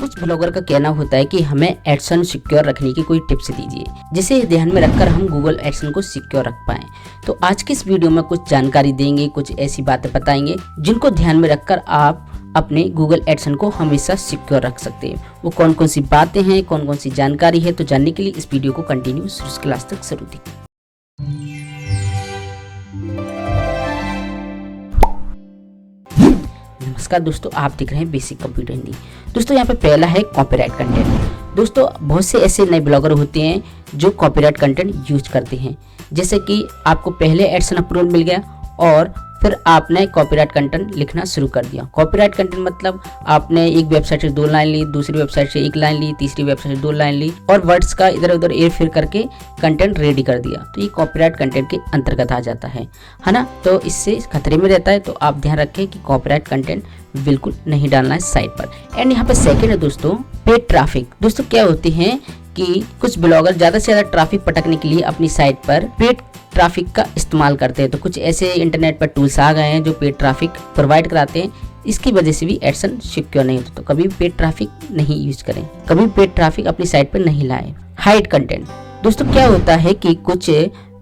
कुछ ब्लॉगर का कहना होता है कि हमें एडसन सिक्योर रखने की कोई टिप्स दीजिए जिसे ध्यान में रखकर हम गूगल एडसन को सिक्योर रख पाएं। तो आज की इस वीडियो में कुछ जानकारी देंगे, कुछ ऐसी बातें बताएंगे जिनको ध्यान में रखकर आप अपने गूगल एडसन को हमेशा सिक्योर रख सकते हैं। वो कौन कौन सी बातें हैं, कौन कौन सी जानकारी है, तो जानने के लिए इस वीडियो को कंटिन्यू शुरू से लास्ट तक जरूर देखिए। नमस्कार दोस्तों, आप देख रहे हैं बेसिक कंप्यूटर हिंदी। दोस्तों यहाँ पे पहला है कॉपीराइट कंटेंट। दोस्तों बहुत से ऐसे नए ब्लॉगर होते हैं जो कॉपीराइट कंटेंट यूज करते हैं, जैसे कि आपको पहले एडसन अप्रूवल मिल गया और फिर आपने कॉपीराइट कंटेंट लिखना शुरू कर दिया। कॉपीराइट कंटेंट मतलब आपने एक वेबसाइट से 2 लाइन ली, दूसरी वेबसाइट से 1 लाइन ली, तीसरी वेबसाइट से 2 लाइन ली और वर्ड्स का इधर उधर एयर फिर करके कंटेंट रेडी कर दिया। तो ये कॉपीराइट कंटेंट के अंतर्गत आ जाता है ना। तो इससे खतरे में रहता है, तो आप ध्यान रखें कि कॉपीराइट कंटेंट बिल्कुल नहीं डालना है साइट पर। एंड यहाँ पे सेकेंड है दोस्तों पेड ट्रैफिक। दोस्तों क्या होती है कि कुछ ब्लॉगर ज्यादा से ज्यादा ट्रैफिक पटकने के लिए अपनी साइट पर पेड ट्रैफिक का इस्तेमाल करते हैं। तो कुछ ऐसे इंटरनेट पर टूल्स आ गए हैं जो पेड ट्रैफिक प्रोवाइड कराते हैं। इसकी वजह से भी एडसन सिक्योर नहीं होता। तो कभी भी पेड ट्रैफिक नहीं यूज करें, कभी पेड ट्रैफिक अपनी साइट पर नहीं लाएं। Hide content. दोस्तों क्या होता है कि कुछ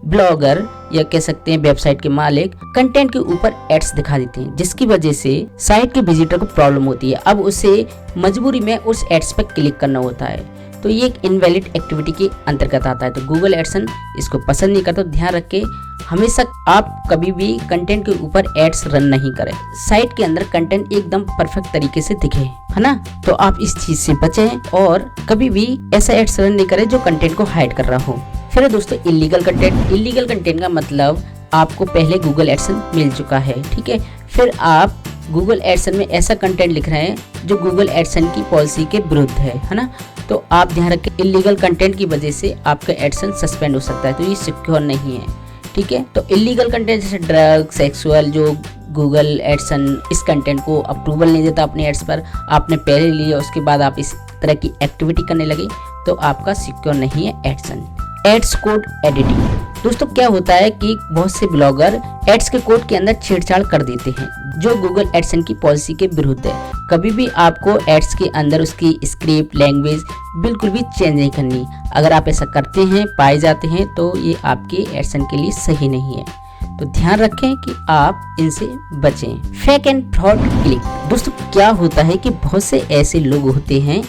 ब्लॉगर या कह सकते हैं वेबसाइट के मालिक कंटेंट के ऊपर एड्स दिखा देते हैं, जिसकी वजह से साइट के विजिटर को प्रॉब्लम होती है। अब उसे मजबूरी में उस एड्स पर क्लिक करना होता है। तो ये एक इनवैलिड एक्टिविटी के अंतर्गत आता है। तो गूगल एडसन इसको पसंद नहीं करता। तो ध्यान रखें, हमेशा आप कभी भी कंटेंट के ऊपर एड्स रन नहीं करें। साइट के अंदर कंटेंट एकदम परफेक्ट तरीके से दिखे, है ना। तो आप इस चीज से बचें और कभी भी ऐसा एड्स रन नहीं करें जो कंटेंट को हाइड कर रहा हो। फिर दोस्तों इल्लीगल कंटेंट। इल्लीगल कंटेंट का मतलब आपको पहले गूगल एडसन मिल चुका है, ठीक है, फिर आप गूगल एडसन में ऐसा कंटेंट लिख रहे हैं जो गूगल एडसन की पॉलिसी के विरुद्ध है ना। तो आप ध्यान रखें, इल्लीगल कंटेंट की वजह से आपका एडसन सस्पेंड हो सकता है। तो ये सिक्योर नहीं है, ठीक है। तो इल्लीगल कंटेंट जैसे ड्रग, सेक्सुअल, जो गूगल एडसन इस कंटेंट को अप्रूवल नहीं देता अपने एड्स पर, आपने पहले लिया उसके बाद आप इस तरह की एक्टिविटी करने लगे, तो आपका सिक्योर नहीं है एडसन। Ads code editing. दोस्तों क्या होता है कि बहुत से ब्लॉगर एड्स के कोड के अंदर छेड़छाड़ कर देते हैं जो गूगल एडसन की पॉलिसी के विरुद्ध है। कभी भी आपको एड्स के अंदर उसकी स्क्रिप्ट, लैंग्वेज बिल्कुल भी चेंज नहीं करनी। अगर आप ऐसा करते हैं, पाए जाते हैं, तो ये आपके एडसन के लिए सही नहीं है। तो ध्यान रखें कि आप इनसे बचें। Fake and fraud click. दोस्तों क्या होता है कि बहुत से ऐसे लोग होते हैं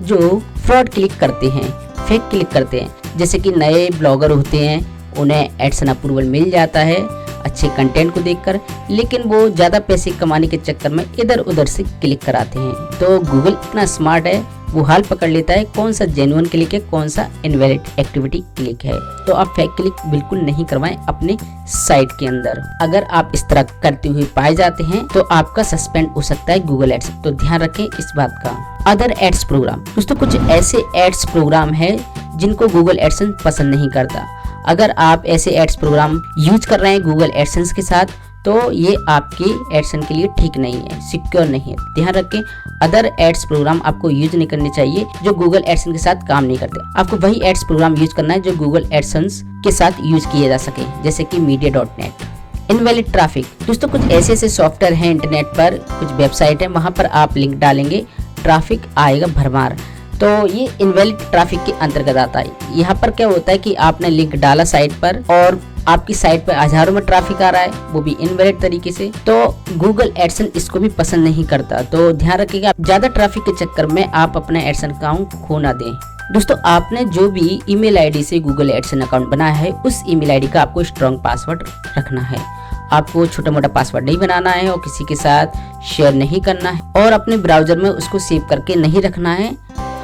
जो फ्रॉड क्लिक करते हैं, फेक क्लिक करते हैं। जैसे कि नए ब्लॉगर होते हैं, उन्हें एडसन अप्रूवल मिल जाता है अच्छे कंटेंट को देखकर, लेकिन वो ज्यादा पैसे कमाने के चक्कर में इधर उधर से क्लिक कराते हैं। तो गूगल इतना स्मार्ट है, वो हाल पकड़ लेता है कौन सा जेन्युइन क्लिक है, कौन सा इनवैलिड एक्टिविटी क्लिक है। तो आप फेक क्लिक बिल्कुल नहीं करवाएं अपने साइट के अंदर। अगर आप इस तरह करते हुए पाए जाते हैं तो आपका सस्पेंड हो सकता है गूगल एड्स। तो ध्यान रखें इस बात का। Other ads programme. दोस्तों कुछ ऐसे एड्स प्रोग्राम है जिनको गूगल एडसन पसंद नहीं करता। अगर आप ऐसे एड्स प्रोग्राम यूज कर रहे हैं गूगल एडसन्स के साथ, तो ये आपके एडसन के लिए ठीक नहीं है, सिक्योर नहीं है। ध्यान रखें, अदर एड्स प्रोग्राम आपको यूज नहीं करने चाहिए जो गूगल एडसन के साथ काम नहीं करते। आपको वही एड्स प्रोग्राम यूज करना है जो गूगल एडसन्स के साथ यूज किए जा सके, जैसे कि media.net। Invalid traffic. दोस्तों कुछ ऐसे ऐसे सॉफ्टवेयर हैं इंटरनेट पर, कुछ वेबसाइट है, वहां पर आप लिंक डालेंगे, ट्रैफिक आएगा भरमार। तो ये इनवैलिड ट्रैफिक के अंतर्गत आता है। यहाँ पर क्या होता है कि आपने लिंक डाला साइट पर और आपकी साइट पर हजारों में ट्रैफिक आ रहा है, वो भी इनवैलिड तरीके से। तो गूगल एडसन इसको भी पसंद नहीं करता। तो ध्यान रखिएगा, ज्यादा ट्रैफिक के चक्कर में आप अपना एडसन अकाउंट खो ना दें। दोस्तों आपने जो भी ईमेल आईडी से गूगल एडसन अकाउंट बनाया है, उस ईमेल आईडी का आपको स्ट्रॉन्ग पासवर्ड रखना है। आपको छोटा मोटा पासवर्ड नहीं बनाना है और किसी के साथ शेयर नहीं करना है और अपने ब्राउजर में उसको सेव करके नहीं रखना है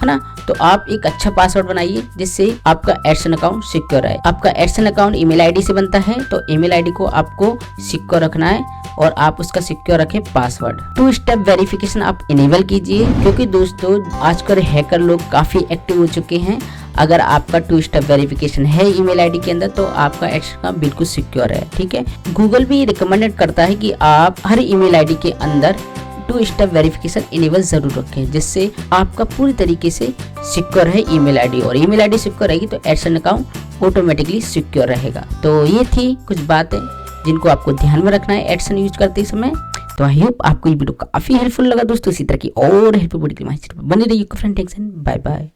ना। तो आप एक अच्छा पासवर्ड बनाइए जिससे आपका एडसन अकाउंट सिक्योर रहे। आपका एडसन अकाउंट ईमेल आईडी से बनता है, तो ईमेल आईडी को आपको सिक्योर रखना है और आप उसका सिक्योर रखें पासवर्ड। 2 स्टेप वेरिफिकेशन आप इनेबल कीजिए, क्योंकि दोस्तों आजकल हैकर लोग काफी एक्टिव हो चुके हैं। अगर आपका 2 स्टेप वेरिफिकेशन है ईमेल आईडी के अंदर, तो आपका एडसन बिल्कुल सिक्योर है, ठीक है। गूगल भी रिकमेंडेड करता है कि आप हर ईमेल आईडी के अंदर 2 स्टेप वेरिफिकेशन इनेबल जरूर रखें, जिससे आपका पूरी तरीके से सिक्योर है ईमेल आईडी, और ईमेल आईडी सिक्योर रहेगी तो एडसन अकाउंट ऑटोमेटिकली सिक्योर रहेगा। तो ये थी कुछ बातें जिनको आपको ध्यान में रखना है एडसन यूज करते समय। तो आई होप आपको ये वीडियो काफी हेल्पफुल लगा दोस्तों। इसी तरह की और हेल्पफुल वीडियो के लिए बने रहिए फ्रेंड। Bye bye.